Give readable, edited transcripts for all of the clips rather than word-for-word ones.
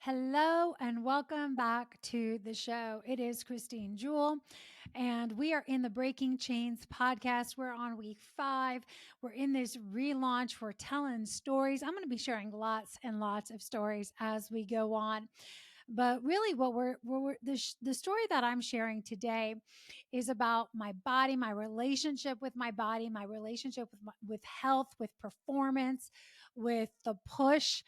Hello and welcome back to the show. It is Christine Jewell, and we are in the Breaking Chains podcast. We're on week 5. We're in this relaunch. We're telling stories. I'm going to be sharing lots and lots of stories as we go on. But really, the story that I'm sharing today is about my body, my relationship with my body, my relationship with health, with performance, with the push.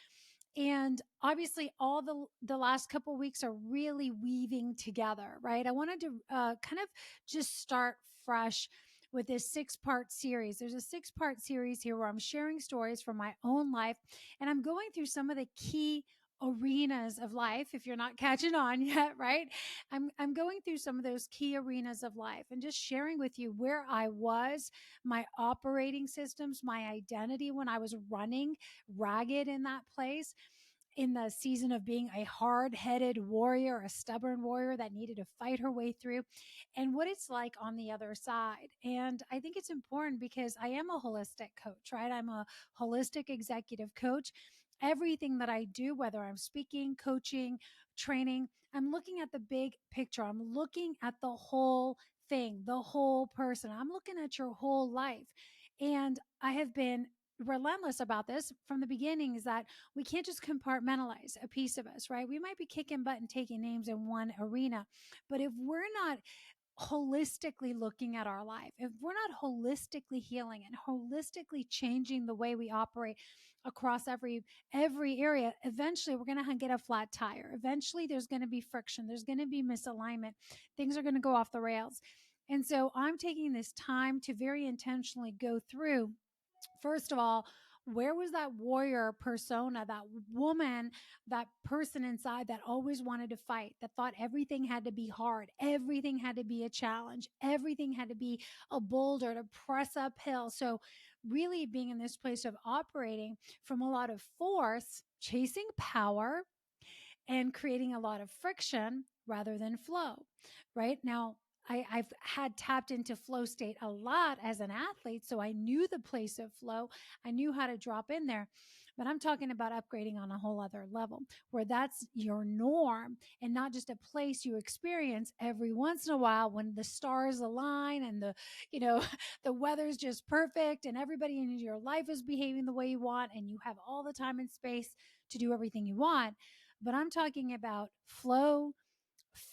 And obviously, all the last couple of weeks are really weaving together, right? I wanted to kind of just start fresh with this 6-part series. There's a 6-part series here where I'm sharing stories from my own life, and I'm going through some of the key arenas of life. If you're not catching on yet, right? I'm going through some of those key arenas of life and just sharing with you where I was, my operating systems, my identity when I was running ragged in that place, in the season of being a hard-headed warrior, a stubborn warrior that needed to fight her way through, and what it's like on the other side. And I think it's important because I am a holistic coach, right? I'm a holistic executive coach. Everything that I do, whether I'm speaking, coaching, training, I'm looking at the big picture. I'm looking at the whole thing, the whole person. I'm looking at your whole life. And I have been relentless about this from the beginning, is that we can't just compartmentalize a piece of us, right? We might be kicking butt and taking names in one arena, but if we're not holistically looking at our life, if we're not holistically healing and holistically changing the way we operate across every area, eventually we're going to get a flat tire. Eventually there's going to be friction, there's going to be misalignment, things are going to go off the rails. And so I'm taking this time to very intentionally go through, first of all, where was that warrior persona, that woman, that person inside that always wanted to fight, that thought everything had to be hard, everything had to be a challenge, everything had to be a boulder to press uphill. So really being in this place of operating from a lot of force, chasing power, and creating a lot of friction rather than flow. Right now, I've had tapped into flow state a lot as an athlete, so I knew the place of flow. I knew how to drop in there. But I'm talking about upgrading on a whole other level, where that's your norm and not just a place you experience every once in a while when the stars align and the weather's just perfect and everybody in your life is behaving the way you want and you have all the time and space to do everything you want. But I'm talking about flow,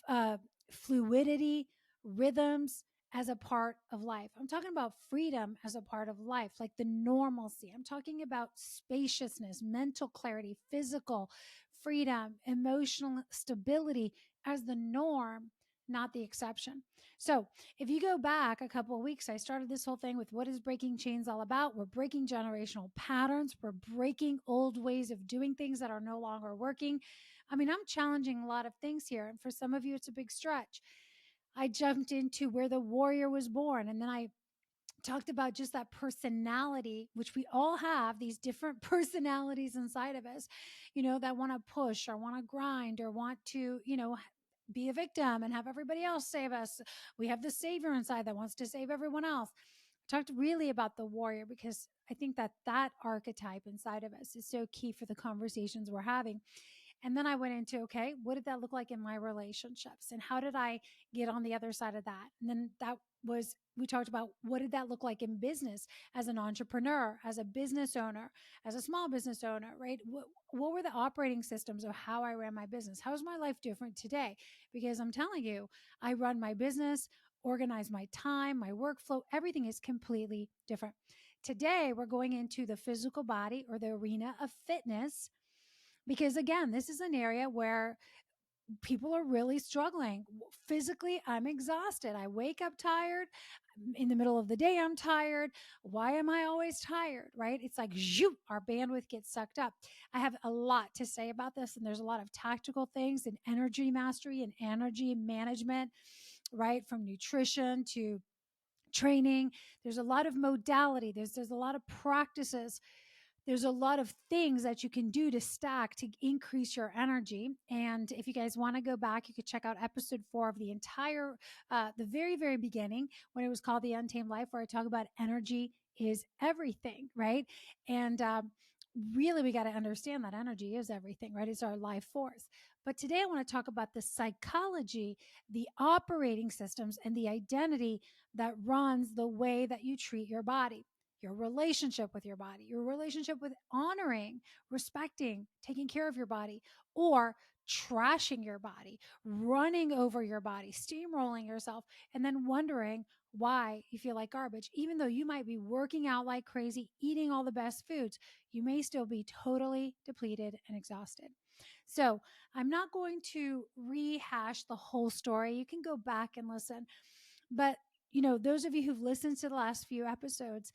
uh, fluidity, rhythms as a part of life. I'm talking about freedom as a part of life, like the normalcy. I'm talking about spaciousness, mental clarity, physical freedom, emotional stability as the norm, not the exception. So if you go back a couple of weeks, I started this whole thing with what is breaking chains all about? We're breaking generational patterns. We're breaking old ways of doing things that are no longer working. I mean, I'm challenging a lot of things here. And for some of you, it's a big stretch. I jumped into where the warrior was born. And then I talked about just that personality, which we all have, these different personalities inside of us, that want to push or want to grind or want to, be a victim and have everybody else save us. We have the savior inside that wants to save everyone else. I talked really about the warrior because I think that archetype inside of us is so key for the conversations we're having. And then I went into, okay, what did that look like in my relationships? And how did I get on the other side of that? And then we talked about what did that look like in business as an entrepreneur, as a business owner, as a small business owner, right? What were the operating systems of how I ran my business? How is my life different today? Because I'm telling you, I run my business, organize my time, my workflow, everything is completely different. Today, we're going into the physical body or the arena of fitness, because again, this is an area where people are really struggling. Physically, I'm exhausted. I wake up tired. In the middle of the day, I'm tired. Why am I always tired? Right? It's like, zoop, our bandwidth gets sucked up. I have a lot to say about this, and there's a lot of tactical things in energy mastery and energy management, right? From nutrition to training. There's a lot of modality. There's a lot of practices. There's a lot of things that you can do to stack to increase your energy. And if you guys want to go back, you could check out episode 4 of the entire, the very, very beginning, when it was called The Untamed Life, where I talk about energy is everything, right? And really we got to understand that energy is everything, right? It's our life force. But today I want to talk about the psychology, the operating systems, and the identity that runs the way that you treat your body, your relationship with your body, your relationship with honoring, respecting, taking care of your body, or trashing your body, running over your body, steamrolling yourself, and then wondering why you feel like garbage. Even though you might be working out like crazy, eating all the best foods, you may still be totally depleted and exhausted. So, I'm not going to rehash the whole story. You can go back and listen. But, those of you who've listened to the last few episodes,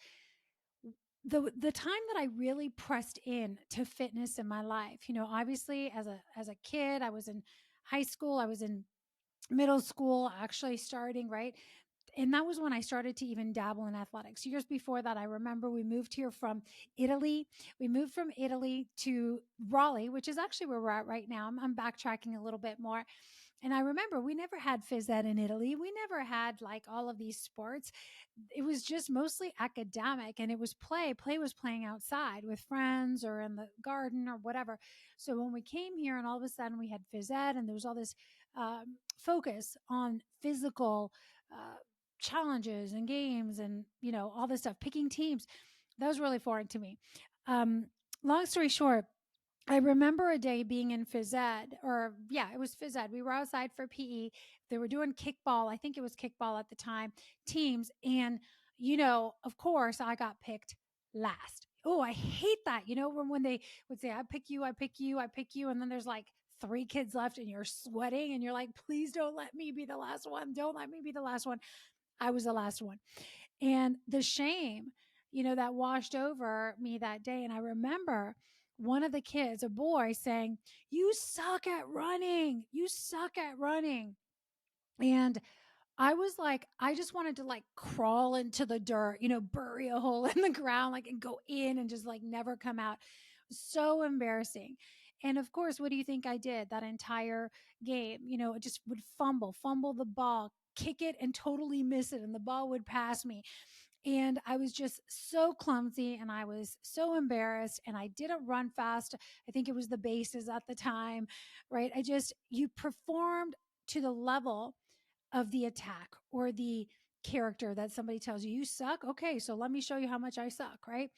the time that I really pressed in to fitness in my life, obviously as a kid, I was in high school, I was in middle school, actually starting, right? And that was when I started to even dabble in athletics. Years before that, I remember we moved here from Italy. We moved from Italy to Raleigh, which is actually where we're at right now. I'm backtracking a little bit more. And I remember we never had phys ed in Italy. We never had like all of these sports. It was just mostly academic, and it was play. Play was playing outside with friends or in the garden or whatever. So when we came here and all of a sudden we had phys ed and there was all this focus on physical challenges and games and, all this stuff, picking teams, that was really foreign to me. Um, Long story short, I remember a day being in phys ed, or yeah, it was phys ed. We were outside for PE. They were doing kickball. I think it was kickball at the time, teams. And, of course, I got picked last. Oh, I hate that. When they would say, I pick you, I pick you, I pick you. And then there's like three kids left and you're sweating and you're like, please don't let me be the last one. Don't let me be the last one. I was the last one. And the shame, that washed over me that day. And I remember one of the kids, a boy, saying, "You suck at running. You suck at running." And I was like, I just wanted to like crawl into the dirt, bury a hole in the ground, like, and go in and just like never come out. So embarrassing. And of course, what do you think I did that entire game? It just would fumble the ball, kick it and totally miss it. And the ball would pass me. And I was just so clumsy and I was so embarrassed and I didn't run fast. I think it was the bases at the time, right? You performed to the level of the attack or the character that somebody tells you, you suck. Okay, so let me show you how much I suck, right?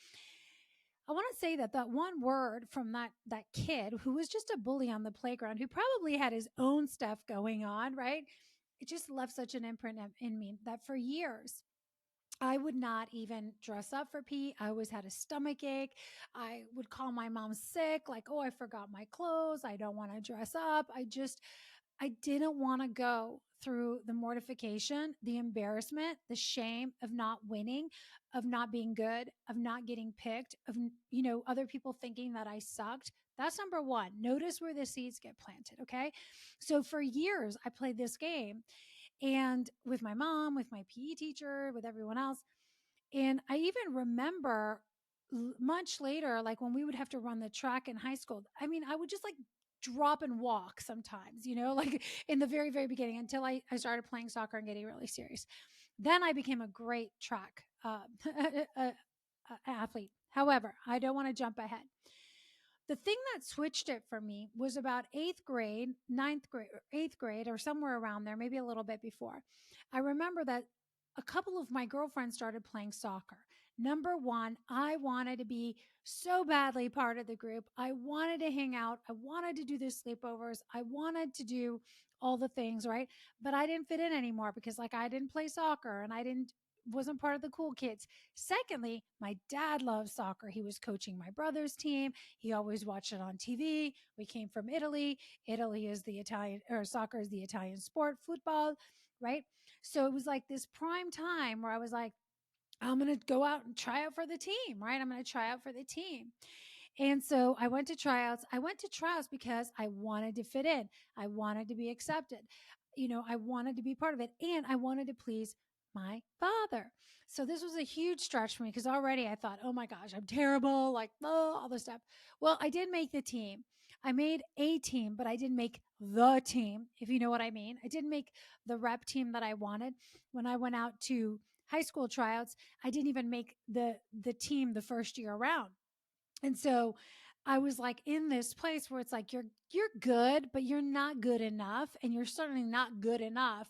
I want to say that one word from that kid who was just a bully on the playground, who probably had his own stuff going on, right? It just left such an imprint in me that for years I would not even dress up for PE. I always had a stomach ache. I would call my mom sick, like, oh, I forgot my clothes. I don't want to dress up. I didn't want to go through the mortification, the embarrassment, the shame of not winning, of not being good, of not getting picked, of, other people thinking that I sucked. That's number one. Notice where the seeds get planted. Okay. So for years, I played this game and with my mom, with my PE teacher, with everyone else. And I even remember much later, like when we would have to run the track in high school, I mean, I would just like drop and walk sometimes, like in the very, very beginning until I started playing soccer and getting really serious. Then I became a great track athlete. However, I don't want to jump ahead. The thing that switched it for me was about eighth grade, ninth grade, or eighth grade, or somewhere around there, maybe a little bit before. I remember that a couple of my girlfriends started playing soccer. Number one, I wanted to be so badly part of the group. I wanted to hang out. I wanted to do the sleepovers. I wanted to do all the things, right? But I didn't fit in anymore because like I didn't play soccer and I didn't wasn't part of the cool kids. Secondly, my dad loves soccer. He was coaching my brother's team. He always watched it on TV. We came from Italy. Italy is the Italian, or soccer is the Italian sport, football, right? So it was like this prime time where I was like, I'm going to go out and try out for the team, right? I'm going to try out for the team. And so I went to tryouts. I went to tryouts because I wanted to fit in. I wanted to be accepted. I wanted to be part of it and I wanted to please my father. So this was a huge stretch for me because already I thought, oh my gosh, I'm terrible, like, oh, all this stuff. Well, I did make the team. I made a team, but I didn't make the team, if you know what I mean. I didn't make the rep team that I wanted. When I went out to high school tryouts, I didn't even make the team the first year around. And so I was like in this place where it's like you're good, but you're not good enough, and you're certainly not good enough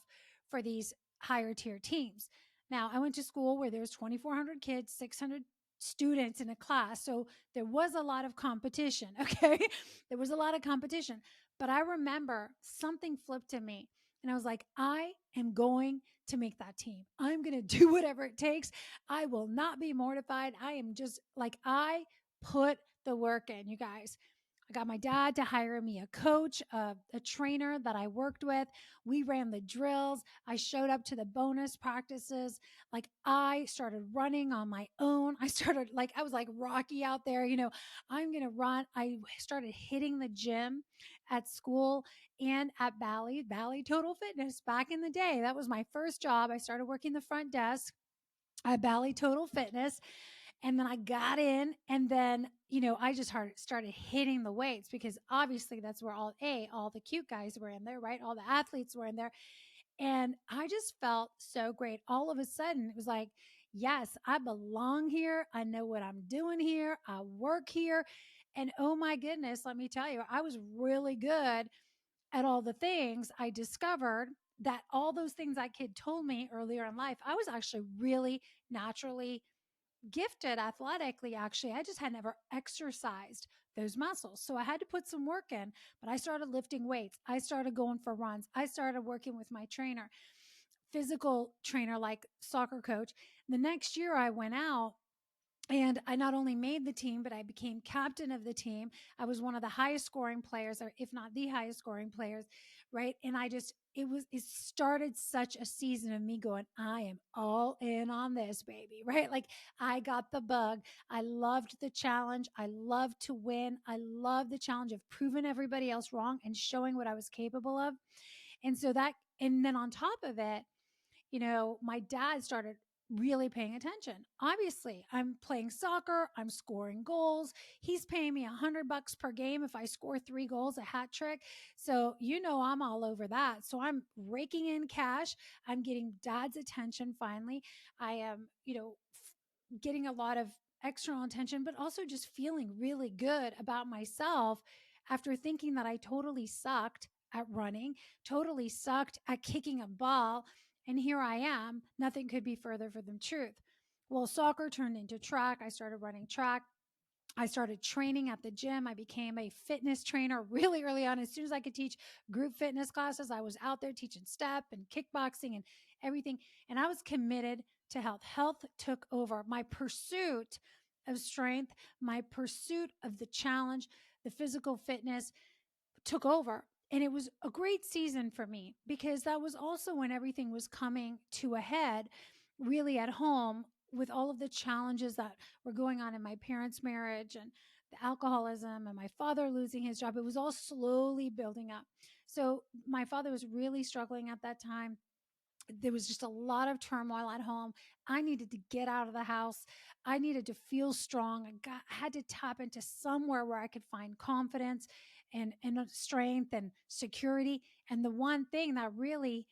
for these higher tier teams. Now, I went to school where there was 2,400 kids, 600 students in a class. So there was a lot of competition, okay? There was a lot of competition. But I remember something flipped in me, and I was like, I am going to make that team. I'm going to do whatever it takes. I will not be mortified. I am just like, I put the work in, you guys. I got my dad to hire me a coach, a trainer that I worked with. We ran the drills. I showed up to the bonus practices. Like I started running on my own. I started like, I was like Rocky out there, I'm going to run. I started hitting the gym at school and at Bally Total Fitness back in the day. That was my first job. I started working the front desk at Bally Total Fitness. And then I got in, and then, I just started hitting the weights because obviously that's where all the cute guys were in there, right? All the athletes were in there. And I just felt so great. All of a sudden, it was like, yes, I belong here. I know what I'm doing here. I work here. And oh my goodness, let me tell you, I was really good at all the things. I discovered that all those things that kid told me earlier in life, I was actually really naturally gifted athletically. Actually, I just had never exercised those muscles, so I had to put some work in. But I started lifting weights, I started going for runs, I started working with my trainer, physical trainer, like soccer coach. The next year I went out, and I not only made the team, but I became captain of the team. I was one of the highest scoring players, or if not the highest scoring players, right? And it started such a season of me going, I am all in on this, baby, right? Like I got the bug. I loved the challenge. I loved to win. I loved the challenge of proving everybody else wrong and showing what I was capable of. And then on top of it, my dad started really paying attention. Obviously, I'm playing soccer, I'm scoring goals. He's paying me $100 per game if I score 3 goals, a hat trick. So, I'm all over that. So, I'm raking in cash. I'm getting dad's attention finally. I am, getting a lot of external attention, but also just feeling really good about myself after thinking that I totally sucked at running, totally sucked at kicking a ball. And here I am. Nothing could be further from the truth. Well, soccer turned into track. I started running track. I started training at the gym. I became a fitness trainer really early on. As soon as I could teach group fitness classes, I was out there teaching step and kickboxing and everything. And I was committed to health. Health took over my pursuit of strength, my pursuit of the challenge, the physical fitness took over. And it was a great season for me because that was also when everything was coming to a head, really at home, with all of the challenges that were going on in my parents' marriage and the alcoholism and my father losing his job. It was all slowly building up. So my father was really struggling at that time. There was just a lot of turmoil at home. I needed to get out of the house. I needed to feel strong. I had to tap into somewhere where I could find confidence and strength and security. And the one thing that really,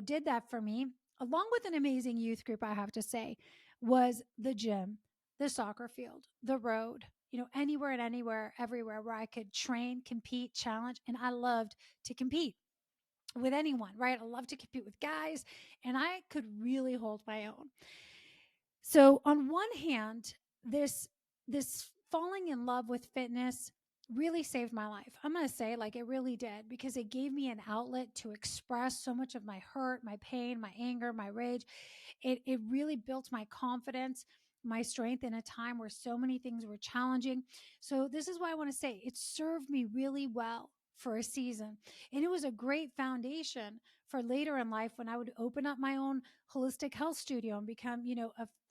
did that for me, along with an amazing youth group, I have to say, was the gym, the soccer field, the road, anywhere and anywhere, everywhere where I could train, compete, challenge. And I loved to compete with anyone, right? I love to compete with guys, and I could really hold my own. So on one hand, this falling in love with fitness really saved my life. I'm going to say like it really did, because it gave me an outlet to express so much of my hurt, my pain, my anger, my rage. It really built my confidence, my strength in a time where so many things were challenging. So this is why I want to say it served me really well for a season. And it was a great foundation for later in life when I would open up my own holistic health studio and become,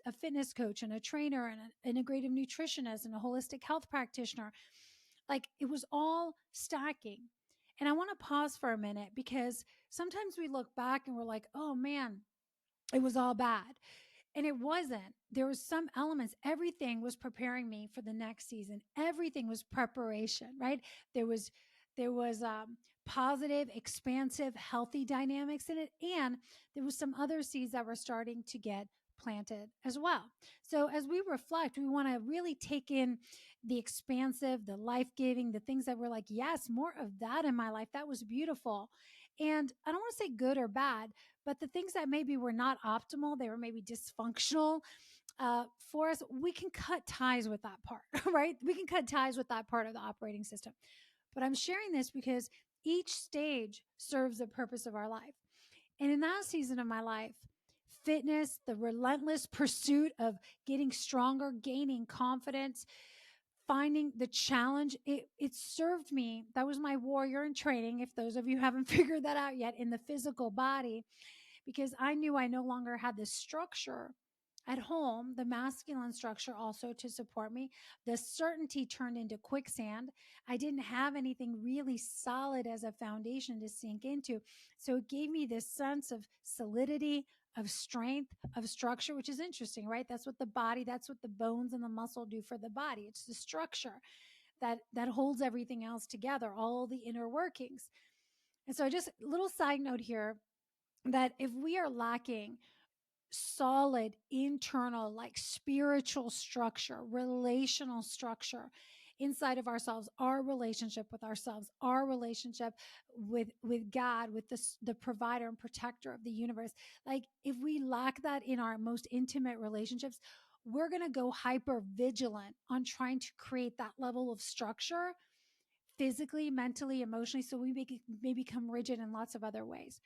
a fitness coach and a trainer and an integrative nutritionist and a holistic health practitioner. Like it was all stacking. And I want to pause for a minute because sometimes we look back and we're like, oh man, it was all bad. And it wasn't. There was some elements. Everything was preparing me for the next season. Everything was preparation, right? There was positive, expansive, healthy dynamics in it, and there was some other seeds that were starting to get planted as well. So as we reflect, we want to really take in the expansive, the life giving, the things that we're like, yes, more of that in my life. That was beautiful. And I don't want to say good or bad, but the things that maybe were not optimal, they were maybe dysfunctional for us, we can cut ties with that part, right? We can cut ties with that part of the operating system. But I'm sharing this because each stage serves the purpose of our life. And in that season of my life, fitness, the relentless pursuit of getting stronger, gaining confidence, finding the challenge, it served me. That was my warrior in training. If those of you haven't figured that out yet, in the physical body, because I knew I no longer had this structure at home, the masculine structure also to support me. The certainty turned into quicksand. I didn't have anything really solid as a foundation to sink into. So it gave me this sense of solidity, of strength, of structure, which is interesting, right? That's what the body, that's what the bones and the muscle do for the body. It's the structure that holds everything else together, all the inner workings. And so just a little side note here, that if we are lacking solid internal, like spiritual structure, relational structure inside of ourselves, our relationship with ourselves, our relationship with God, with the provider and protector of the universe, like if we lack that in our most intimate relationships, we're going to go hyper vigilant on trying to create that level of structure physically, mentally, emotionally, so we may become rigid in lots of other ways.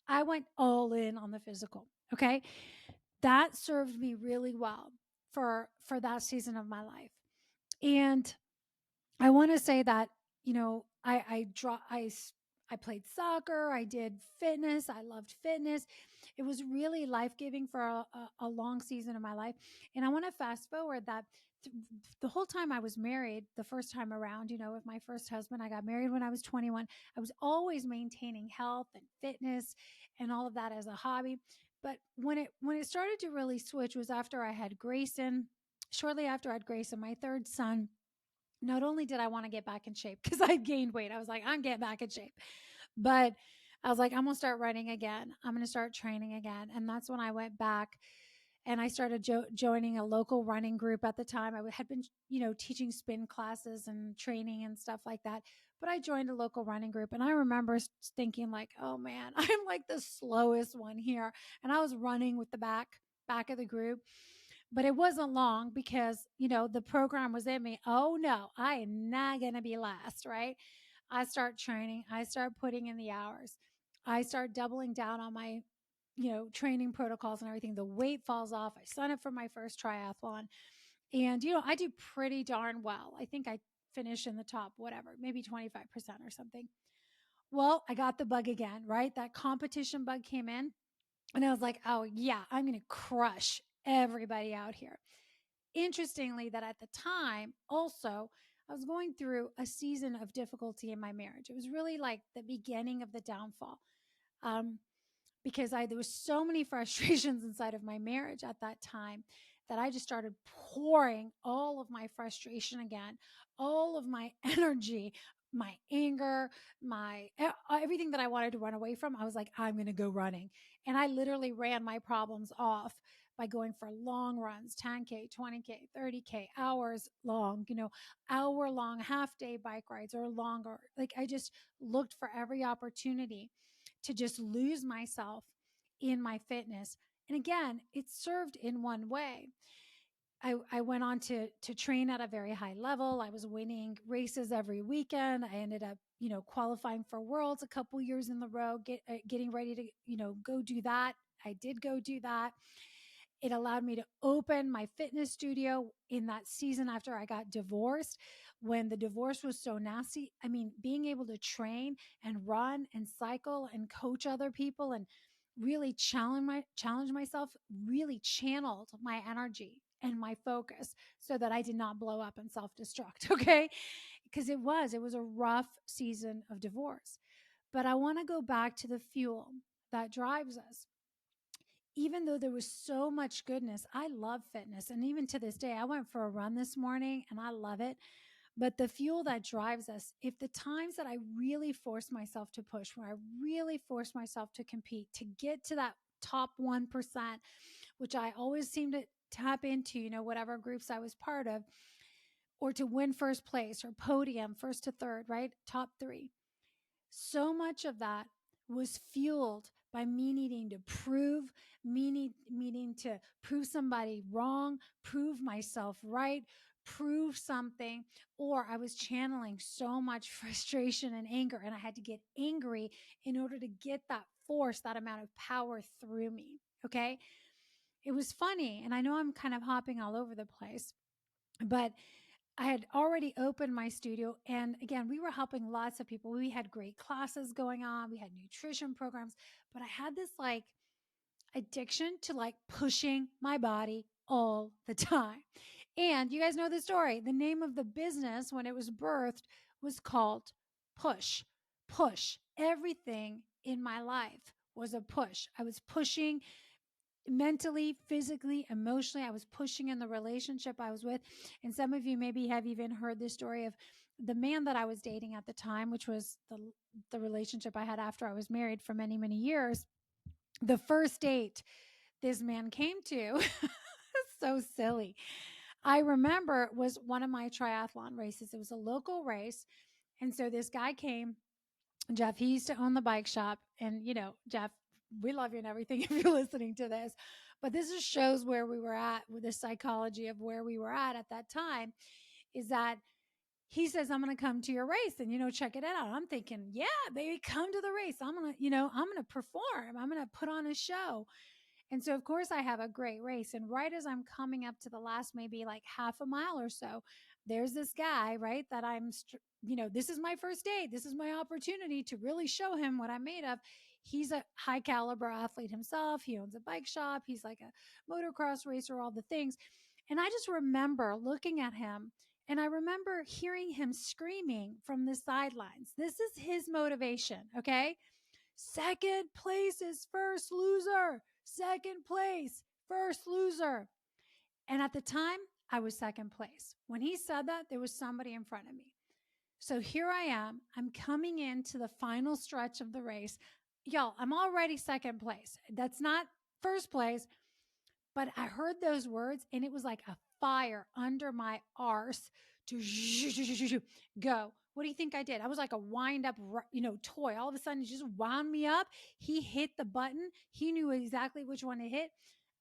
I went all in on the physical. Okay. That served me really well for that season of my life. And I want to say that, I played soccer, I did fitness, I loved fitness. It was really life-giving for a long season of my life. And I want to fast forward that the whole time I was married, the first time around, with my first husband, I got married when I was 21. I was always maintaining health and fitness and all of that as a hobby. But when it started to really switch was after I had Grayson. Shortly after I had Grayson, my third son, not only did I want to get back in shape because I gained weight, I was like, I'm getting back in shape. But I was like, I'm going to start running again. I'm going to start training again. And that's when I went back and I started joining a local running group at the time. I had been, teaching spin classes and training and stuff like that. But I joined a local running group and I remember thinking like, oh man, I'm like the slowest one here. And I was running with the back of the group. But it wasn't long because, the program was in me. Oh no, I am not going to be last, right? I start training. I start putting in the hours. I start doubling down on my, training protocols and everything. The weight falls off. I sign up for my first triathlon. And, I do pretty darn well. I think I finish in the top, whatever, maybe 25% or something. Well, I got the bug again, right? That competition bug came in. And I was like, oh, yeah, I'm going to crush everybody out here. Interestingly, that at the time, also, I was going through a season of difficulty in my marriage. It was really like the beginning of the downfall. Um, because there was so many frustrations inside of my marriage at that time that I just started pouring all of my frustration again, all of my energy, my anger, my everything that I wanted to run away from. I was like, I'm going to go running. And I literally ran my problems off by going for long runs, 10K, 20K, 30K, hours long, hour long half day bike rides or longer. Like I just looked for every opportunity to just lose myself in my fitness. And again, it served in one way. I went on to train at a very high level. I was winning races every weekend. I ended up, qualifying for worlds a couple years in the row, getting ready to, go do that. I did go do that. It allowed me to open my fitness studio in that season after I got divorced, when the divorce was so nasty. I mean, being able to train and run and cycle and coach other people and really challenge myself really channeled my energy and my focus so that I did not blow up and self-destruct. Okay. Because it was a rough season of divorce. But I want to go back to the fuel that drives us. Even though there was so much goodness, I love fitness. And even to this day, I went for a run this morning and I love it. But the fuel that drives us, if the times that I really force myself to push, where I really force myself to compete, to get to that top 1%, which I always seem to tap into, whatever groups I was part of, or to win first place or podium, first to third, right? Top three. So much of that was fueled by me needing to prove, needing to prove somebody wrong, prove myself right, prove something, or I was channeling so much frustration and anger, and I had to get angry in order to get that force, that amount of power through me. Okay. It was funny. And I know I'm kind of hopping all over the place, but I had already opened my studio. And again, we were helping lots of people. We had great classes going on, we had nutrition programs, but I had this like addiction to like pushing my body all the time. And you guys know the story. The name of the business when it was birthed was called Push. Push. Everything in my life was a push. I was pushing mentally, physically, emotionally. I was pushing in the relationship I was with. And some of you maybe have even heard this story of the man that I was dating at the time, which was the relationship I had after I was married for many, many years. The first date this man came to, so silly. I remember it was one of my triathlon races. It was a local race. And so this guy came, Jeff, he used to own the bike shop. And, Jeff, we love you and everything if you're listening to this. But this just shows where we were at with the psychology of where we were at that time, is that he says, I'm going to come to your race and, check it out. I'm thinking, yeah, baby, come to the race. I'm going to, I'm going to perform. I'm going to put on a show. And so, of course, I have a great race. And right as I'm coming up to the last, maybe like half a mile or so, there's this guy, right, that this is my first date. This is my opportunity to really show him what I'm made of. He's a high caliber athlete himself. He owns a bike shop. He's like a motocross racer, all the things. And I just remember looking at him, and I remember hearing him screaming from the sidelines. This is his motivation. Okay. Second place is first loser. Second place, first loser. And at the time, I was second place. When he said that, there was somebody in front of me. So here I am. I'm coming into the final stretch of the race. Y'all, I'm already second place. That's not first place, but I heard those words and it was like a fire under my arse to go. What do you think I did? I was like a wind up, toy. All of a sudden, he just wound me up. He hit the button. He knew exactly which one to hit.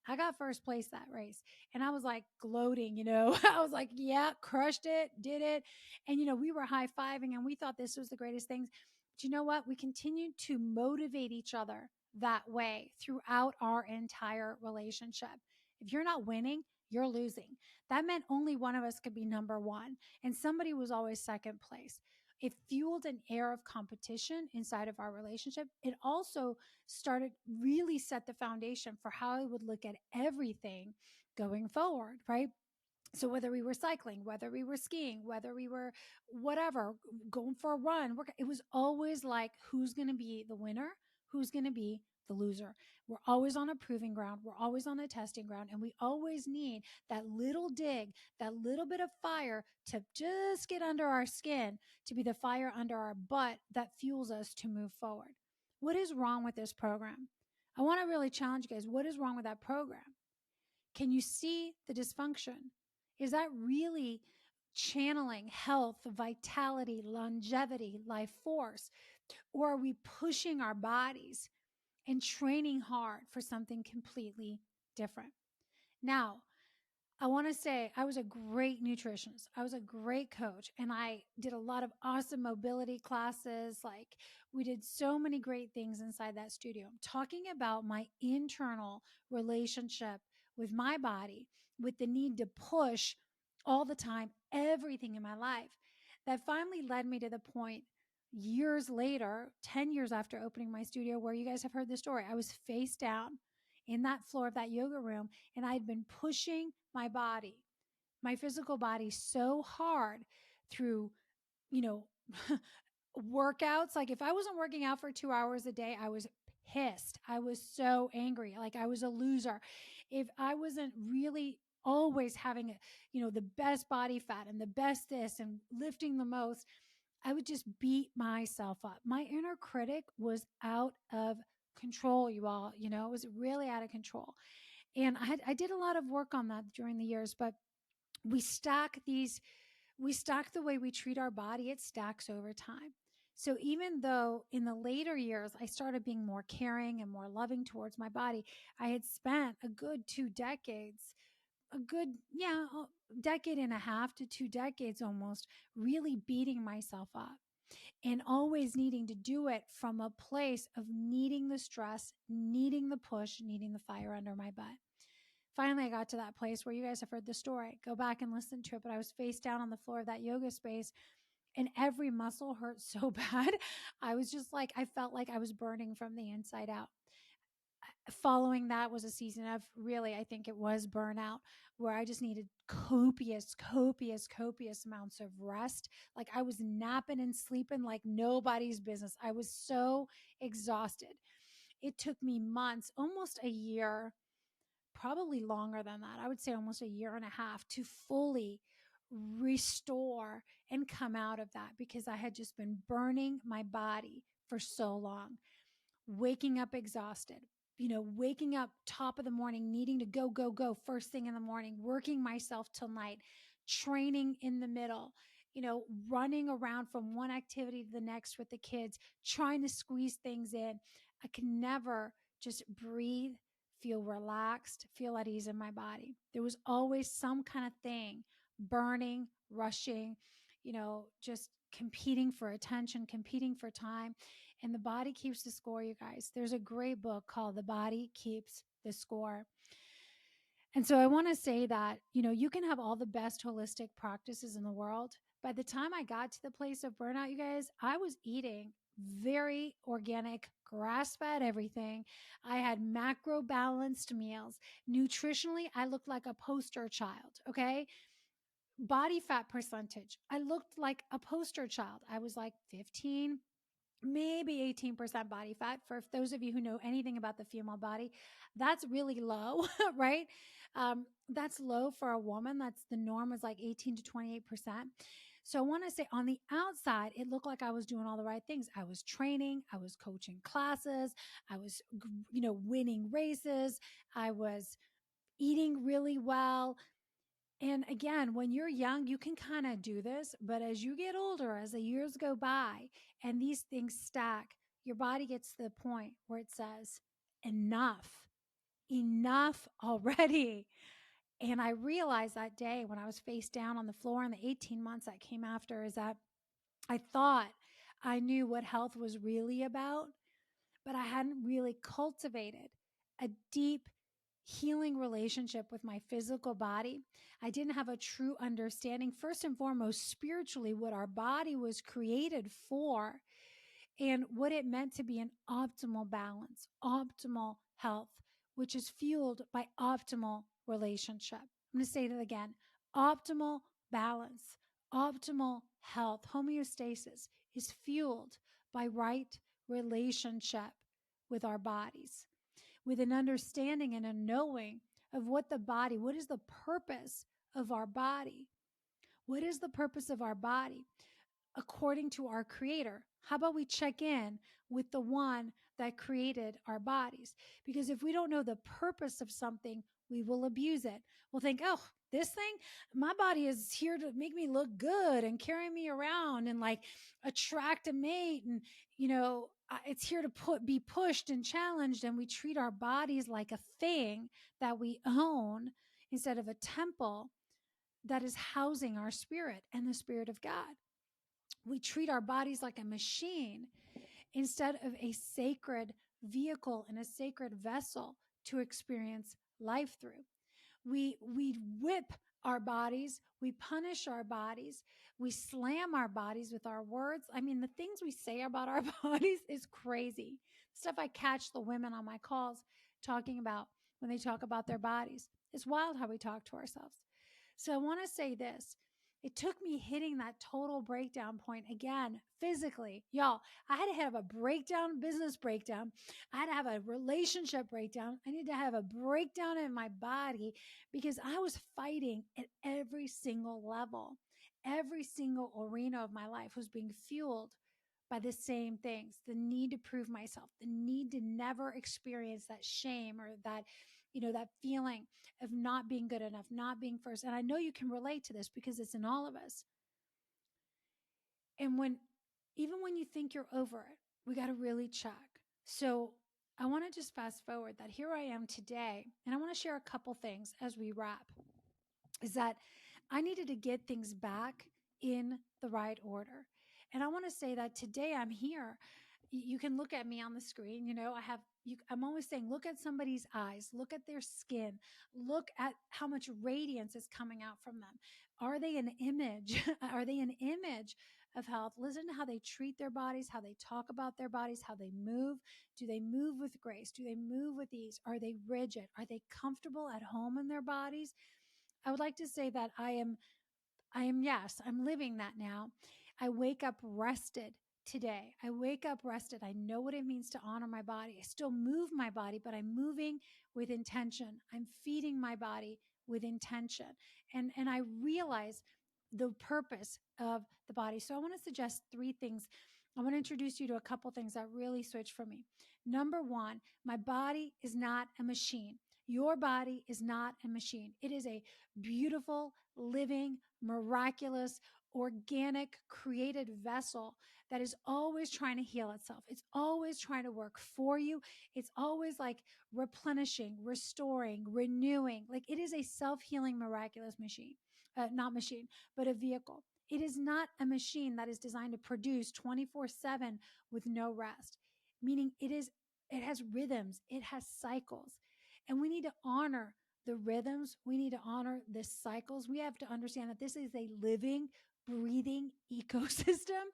I got first place that race. And I was like gloating, I was like, yeah, crushed it, did it. And, we were high fiving and we thought this was the greatest things. But you know what? We continued to motivate each other that way throughout our entire relationship. If you're not winning, you're losing. That meant only one of us could be number one, and somebody was always second place. It fueled an air of competition inside of our relationship. It also started really set the foundation for how I would look at everything going forward, right? So whether we were cycling, whether we were skiing, whether we were whatever, going for a run, it was always like, who's going to be the winner? Who's going to be the loser? We're always on a proving ground. We're always on a testing ground. And we always need that little dig, that little bit of fire to just get under our skin, to be the fire under our butt that fuels us to move forward. What is wrong with this program? I want to really challenge you guys. What is wrong with that program? Can you see the dysfunction? Is that really channeling health, vitality, longevity, life force? Or are we pushing our bodies and training hard for something completely different? Now, I want to say I was a great nutritionist. I was a great coach, and I did a lot of awesome mobility classes. Like, we did so many great things inside that studio. I'm talking about my internal relationship with my body, with the need to push all the time, everything in my life. That finally led me to the point years later, 10 years after opening my studio, where you guys have heard the story. I was face down in that floor of that yoga room, and I'd been pushing my body, my physical body, so hard through, you know, workouts. Like, if I wasn't working out for 2 hours a day, I was pissed. I was so angry. Like, I was a loser. If I wasn't really always having, the best body fat and the best this and lifting the most, I would just beat myself up. My inner critic was out of control, you all, it was really out of control. And I did a lot of work on that during the years, but we stack these, we stack the way we treat our body, it stacks over time. So even though in the later years I started being more caring and more loving towards my body, I had spent a good 2 decades, a good, yeah, decade and a half to 2 decades almost, really beating myself up and always needing to do it from a place of needing the stress, needing the push, needing the fire under my butt. Finally, I got to that place where you guys have heard the story. Go back and listen to it. But I was face down on the floor of that yoga space and every muscle hurt so bad. I was just like, I felt like I was burning from the inside out. Following that was a season of, really, I think it was burnout, where I just needed copious amounts of rest. Like I was napping and sleeping like nobody's business. I was so exhausted. It took me months, almost a year, probably longer than that. I would say almost a year and a half to fully restore and come out of that, because I had just been burning my body for so long, waking up exhausted, waking up top of the morning, needing to go first thing in the morning, working myself till night, training in the middle, running around from one activity to the next with the kids, trying to squeeze things in. I could never just breathe, feel relaxed, feel at ease in my body. There was always some kind of thing burning, rushing, just competing for attention, competing for time. And the body keeps the score, you guys. There's a great book called The Body Keeps the Score. And so I want to say that, you can have all the best holistic practices in the world. By the time I got to the place of burnout, you guys, I was eating very organic, grass fed everything. I had macro balanced meals. Nutritionally, I looked like a poster child. Okay. Body fat percentage, I looked like a poster child. I was like 15, maybe 18% body fat. For those of you who know anything about the female body, that's really low, right? That's low for a woman. That's the norm, is like 18 to 28%. So I want to say on the outside, it looked like I was doing all the right things. I was training, I was coaching classes, I was, winning races, I was eating really well. And again, when you're young, you can kind of do this, but as you get older, as the years go by and these things stack, your body gets to the point where it says, enough, enough already. And I realized that day when I was face down on the floor in the 18 months that came after, is that I thought I knew what health was really about, but I hadn't really cultivated a deep healing relationship with my physical body. I didn't have a true understanding, first and foremost, spiritually, what our body was created for and what it meant to be an optimal balance, optimal health, which is fueled by optimal relationship. I'm going to say that again: optimal balance, optimal health, homeostasis is fueled by right relationship with our bodies, with an understanding and a knowing of what the body, what is the purpose of our body? What is the purpose of our body according to our creator? How about we check in with the one that created our bodies? Because if we don't know the purpose of something, we will abuse it. We'll think, oh, this thing, my body is here to make me look good and carry me around and like attract a mate. And, it's here to be pushed and challenged. And we treat our bodies like a thing that we own instead of a temple that is housing our spirit and the spirit of God. We treat our bodies like a machine instead of a sacred vehicle and a sacred vessel to experience life through. We whip our bodies, we punish our bodies, we slam our bodies with our words. I mean, the things we say about our bodies is crazy. Stuff I catch the women on my calls talking about when they talk about their bodies. It's wild how we talk to ourselves. So I want to say this. It took me hitting that total breakdown point again, physically. Y'all, I had to have a breakdown, business breakdown. I had to have a relationship breakdown. I need to have a breakdown in my body because I was fighting at every single level. Every single arena of my life was being fueled by the same things: the need to prove myself, the need to never experience that shame or that, that feeling of not being good enough, not being first. And I know you can relate to this because it's in all of us. And even when you think you're over it, we got to really check. So I want to just fast forward that here I am today, and I want to share a couple things as we wrap. Is that I needed to get things back in the right order. And I want to say that today I'm here. You can look at me on the screen. I'm always saying, look at somebody's eyes, look at their skin, look at how much radiance is coming out from them. Are they an image? Are they an image of health? Listen to how they treat their bodies, how they talk about their bodies, how they move. Do they move with grace? Do they move with ease? Are they rigid? Are they comfortable at home in their bodies? I would like to say that yes, I'm living that now. I wake up rested today. I wake up rested. I know what it means to honor my body. I still move my body, but I'm moving with intention. I'm feeding my body with intention. And I realize the purpose of the body. So I want to suggest three things. I want to introduce you to a couple things that really switched for me. Number one, my body is not a machine. Your body is not a machine. It is a beautiful, living, miraculous, organic, created vessel that is always trying to heal itself. It's always trying to work for you. It's always like replenishing, restoring, renewing. Like it is a self-healing, miraculous machine, not machine, but a vehicle. It is not a machine that is designed to produce 24/7 with no rest, meaning it has rhythms, it has cycles. And we need to honor the rhythms. We need to honor the cycles. We have to understand that this is a living, breathing ecosystem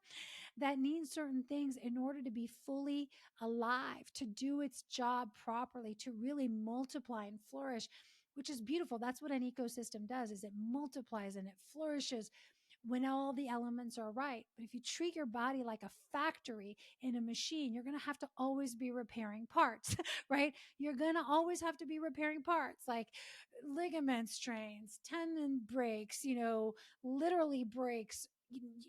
that needs certain things in order to be fully alive, to do its job properly, to really multiply and flourish, which is beautiful. That's what an ecosystem does, is it multiplies and it flourishes when all the elements are right. But if you treat your body like a factory in a machine, you're going to have to always be repairing parts, right? You're going to always have to be repairing parts like ligament strains, tendon breaks, literally breaks.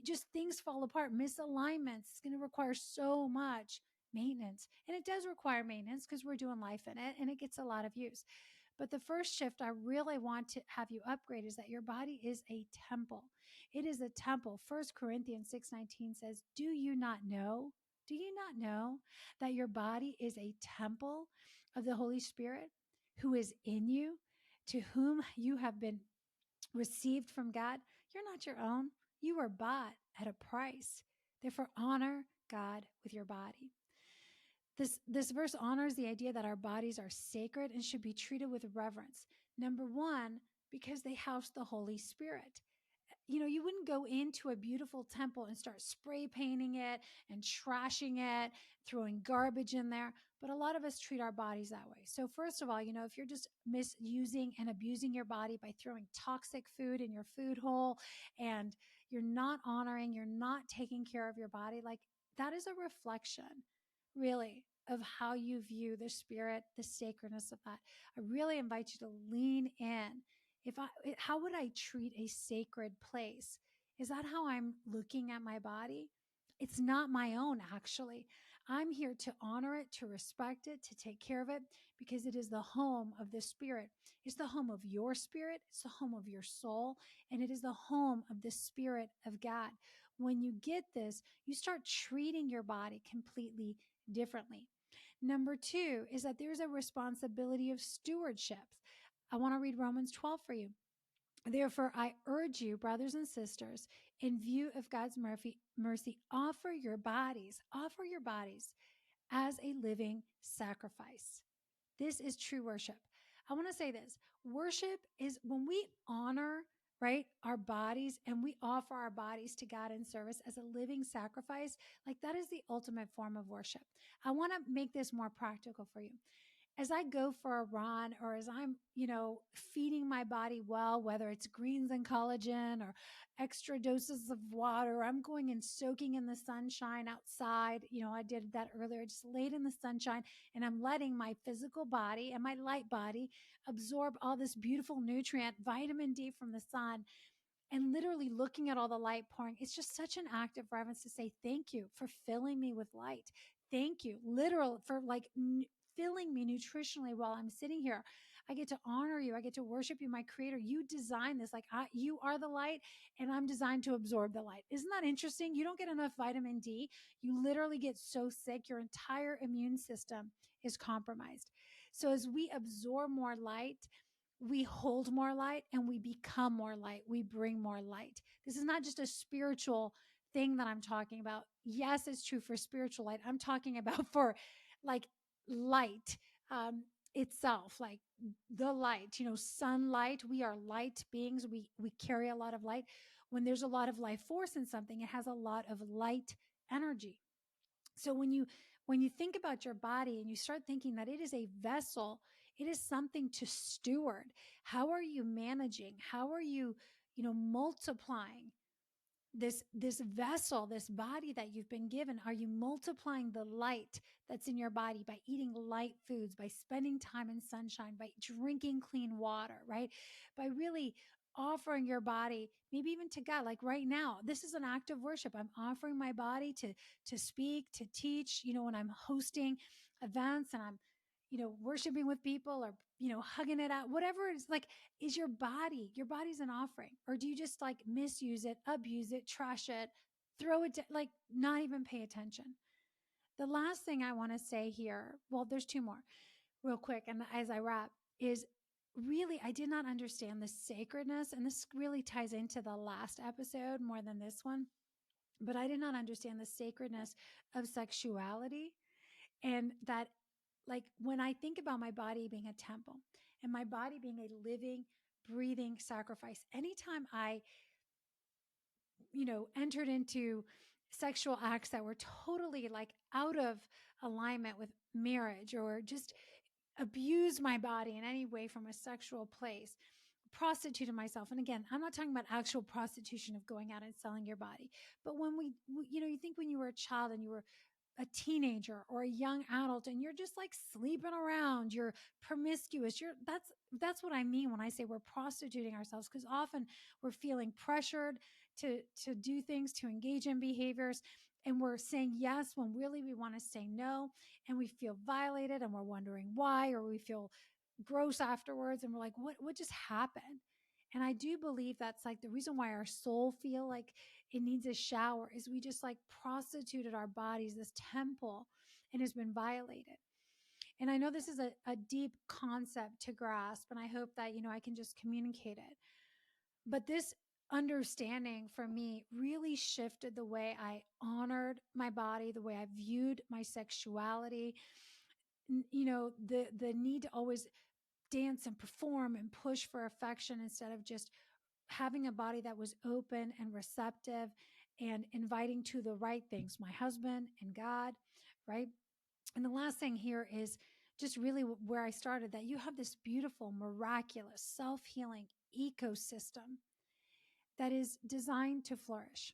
Just things fall apart, misalignments. It's going to require so much maintenance. And it does require maintenance because we're doing life in it and it gets a lot of use. But the first shift I really want to have you upgrade is that your body is a temple. It is a temple. 1 Corinthians 6:19 says, "Do you not know? Do you not know that your body is a temple of the Holy Spirit who is in you, to whom you have been received from God? You're not your own. You were bought at a price. Therefore, honor God with your body." This verse honors the idea that our bodies are sacred and should be treated with reverence. Number one, because they house the Holy Spirit. You wouldn't go into a beautiful temple and start spray painting it and trashing it, throwing garbage in there. But a lot of us treat our bodies that way. So, first of all, if you're just misusing and abusing your body by throwing toxic food in your food hole and you're not honoring, you're not taking care of your body, like that is a reflection, really, of how you view the spirit, the sacredness of that. I really invite you to lean in. How would I treat a sacred place? Is that how I'm looking at my body? It's not my own, actually. I'm here to honor it, to respect it, to take care of it, because it is the home of the spirit. It's the home of your spirit. It's the home of your soul. And it is the home of the spirit of God. When you get this, you start treating your body completely differently. Number two is that there's a responsibility of stewardship. I want to read Romans 12 for you. Therefore, I urge you, brothers and sisters, in view of God's mercy, offer your bodies as a living sacrifice. This is true worship. I want to say this. Worship is when we honor, right, our bodies and we offer our bodies to God in service as a living sacrifice. Like that is the ultimate form of worship. I want to make this more practical for you. As I go for a run or as I'm, feeding my body well, whether it's greens and collagen or extra doses of water, I'm going and soaking in the sunshine outside. I did that earlier. I just laid in the sunshine and I'm letting my physical body and my light body absorb all this beautiful nutrient, vitamin D from the sun, and literally looking at all the light pouring. It's just such an act of reverence to say, thank you for filling me with light. Thank you, literal, for filling me nutritionally while I'm sitting here. I get to honor you. I get to worship you, my creator. You designed this. Like you are the light and I'm designed to absorb the light. Isn't that interesting? You don't get enough vitamin D. You literally get so sick. Your entire immune system is compromised. So as we absorb more light, we hold more light and we become more light. We bring more light. This is not just a spiritual thing that I'm talking about. Yes, it's true for spiritual light. I'm talking about for like light itself, like the light, sunlight. We are light beings. We carry a lot of light. When there's a lot of life force in something, it has a lot of light energy. So when you think about your body and you start thinking that it is a vessel, it is something to steward. How are you managing? How are you, multiplying this vessel, this body that you've been given? Are you multiplying the light that's in your body by eating light foods, by spending time in sunshine, by drinking clean water, right? By really offering your body, maybe even to God. Like right now, this is an act of worship. I'm offering my body to speak, to teach, when I'm hosting events and I'm worshiping with people or, hugging it out, whatever it is. Like, is your body's an offering, or do you just like misuse it, abuse it, trash it, throw it, like not even pay attention? The last thing I want to say here, well, there's two more real quick. And as I wrap, is really, I did not understand the sacredness. And this really ties into the last episode more than this one, but I did not understand the sacredness of sexuality. And that, like, when I think about my body being a temple and my body being a living, breathing sacrifice, anytime I, entered into sexual acts that were totally like out of alignment with marriage, or just abused my body in any way from a sexual place, prostituted myself. And again, I'm not talking about actual prostitution of going out and selling your body, but when you think when you were a child and you were a teenager or a young adult and you're just like sleeping around, you're promiscuous, that's what I mean when I say we're prostituting ourselves, because often we're feeling pressured to do things, to engage in behaviors, and we're saying yes when really we want to say no, and we feel violated and we're wondering why, or we feel gross afterwards and we're like, what just happened? And I do believe that's like the reason why our soul feel like it needs a shower, is we just like prostituted our bodies, this temple, and has been violated. And I know this is a deep concept to grasp, and I hope that, I can just communicate it. But this understanding for me really shifted the way I honored my body, the way I viewed my sexuality. The need to always dance and perform and push for affection instead of just having a body that was open and receptive and inviting to the right things, my husband and God, right? And the last thing here is just really where I started, that you have this beautiful, miraculous, self healing ecosystem that is designed to flourish.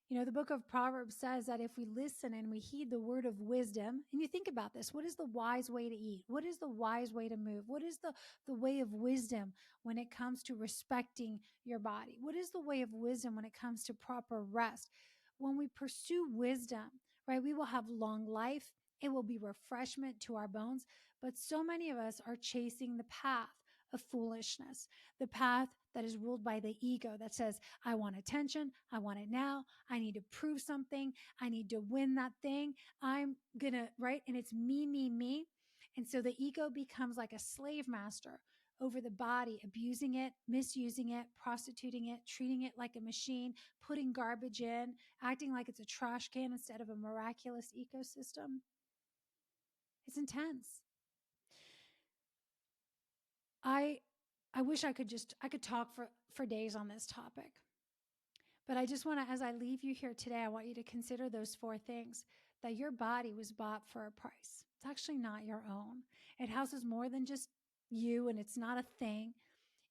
The book of Proverbs says that if we listen and we heed the word of wisdom, and you think about this, what is the wise way to eat? What is the wise way to move? What is the way of wisdom when it comes to respecting your body? What is the way of wisdom when it comes to proper rest? When we pursue wisdom, right, we will have long life. It will be refreshment to our bones. But so many of us are chasing the path of foolishness, the path that is ruled by the ego that says, I want attention. I want it now. I need to prove something. I need to win that thing. I'm gonna, right? And it's me, me, me. And so the ego becomes like a slave master over the body, abusing it, misusing it, prostituting it, treating it like a machine, putting garbage in, acting like it's a trash can instead of a miraculous ecosystem. It's intense. I I wish I could talk for days on this topic. But I just want to, as I leave you here today, I want you to consider those four things: that your body was bought for a price. It's actually not your own. It houses more than just you, and it's not a thing.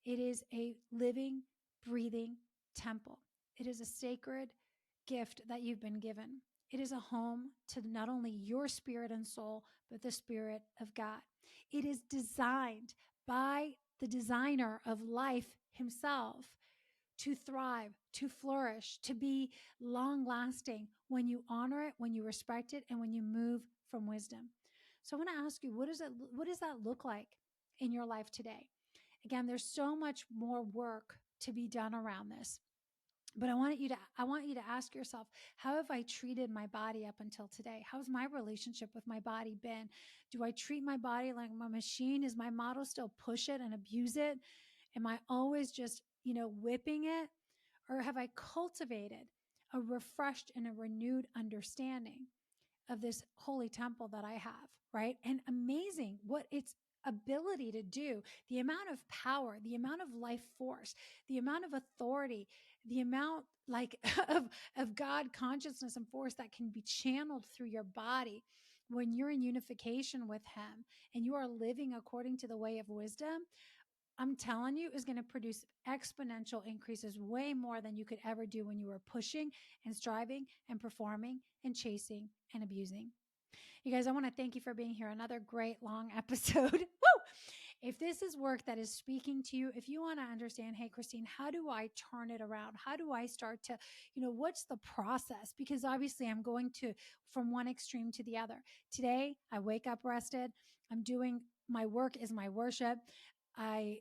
It is a living, breathing temple. It is a sacred gift that you've been given. It is a home to not only your spirit and soul, but the Spirit of God. It is designed by the designer of life himself to thrive, to flourish, to be long lasting when you honor it, when you respect it, and when you move from wisdom. So I want to ask you, what does that look like in your life today. Again, there's so much more work to be done around this. But I want you to ask yourself, how have I treated my body up until today? How's my relationship with my body been? Do I treat my body like my machine? Is my model still push it and abuse it? Am I always just, whipping it? Or have I cultivated a refreshed and a renewed understanding of this holy temple that I have, right? And amazing what its ability to do, the amount of power, the amount of life force, the amount of authority, the amount like of God consciousness and force that can be channeled through your body when you're in unification with him and you are living according to the way of wisdom. I'm telling you, is going to produce exponential increases, way more than you could ever do when you were pushing and striving and performing and chasing and abusing. You guys, I want to thank you for being here. Another great long episode. Woo! If this is work that is speaking to you, if you want to understand, hey, Christine, how do I turn it around? How do I start to, what's the process? Because obviously I'm going to from one extreme to the other. Today, I wake up rested. I'm doing my work is my worship. I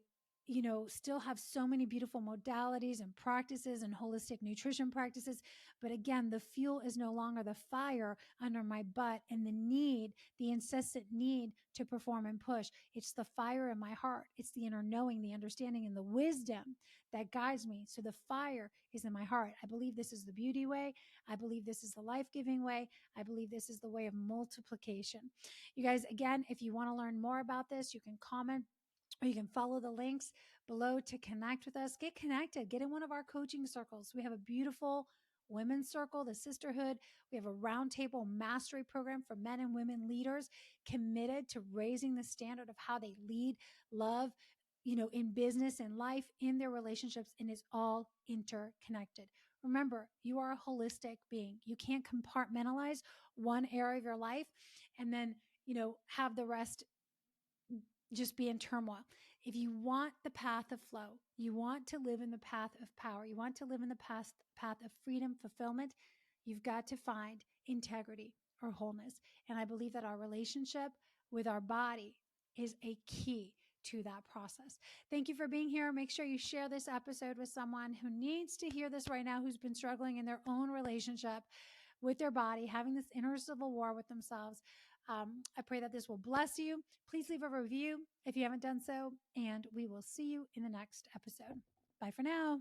still have so many beautiful modalities and practices and holistic nutrition practices. But again, the fuel is no longer the fire under my butt and the incessant need to perform and push. It's the fire in my heart. It's the inner knowing, the understanding, and the wisdom that guides me. So the fire is in my heart. I believe this is the beauty way. I believe this is the life-giving way. I believe this is the way of multiplication. You guys, again, if you want to learn more about this, you can comment or you can follow the links below to connect with us. Get connected. Get in one of our coaching circles. We have a beautiful women's circle, the sisterhood. We have a roundtable mastery program for men and women leaders committed to raising the standard of how they lead, love, in business and life, in their relationships, and it's all interconnected. Remember, you are a holistic being. You can't compartmentalize one area of your life and then, have the rest just be in turmoil. If you want the path of flow, you want to live in the path of power, you want to live in the path of freedom, fulfillment, you've got to find integrity or wholeness. And I believe that our relationship with our body is a key to that process. Thank you for being here. Make sure you share this episode with someone who needs to hear this right now, who's been struggling in their own relationship with their body, having this inner civil war with themselves. I pray that this will bless you. Please leave a review if you haven't done so, and we will see you in the next episode. Bye for now.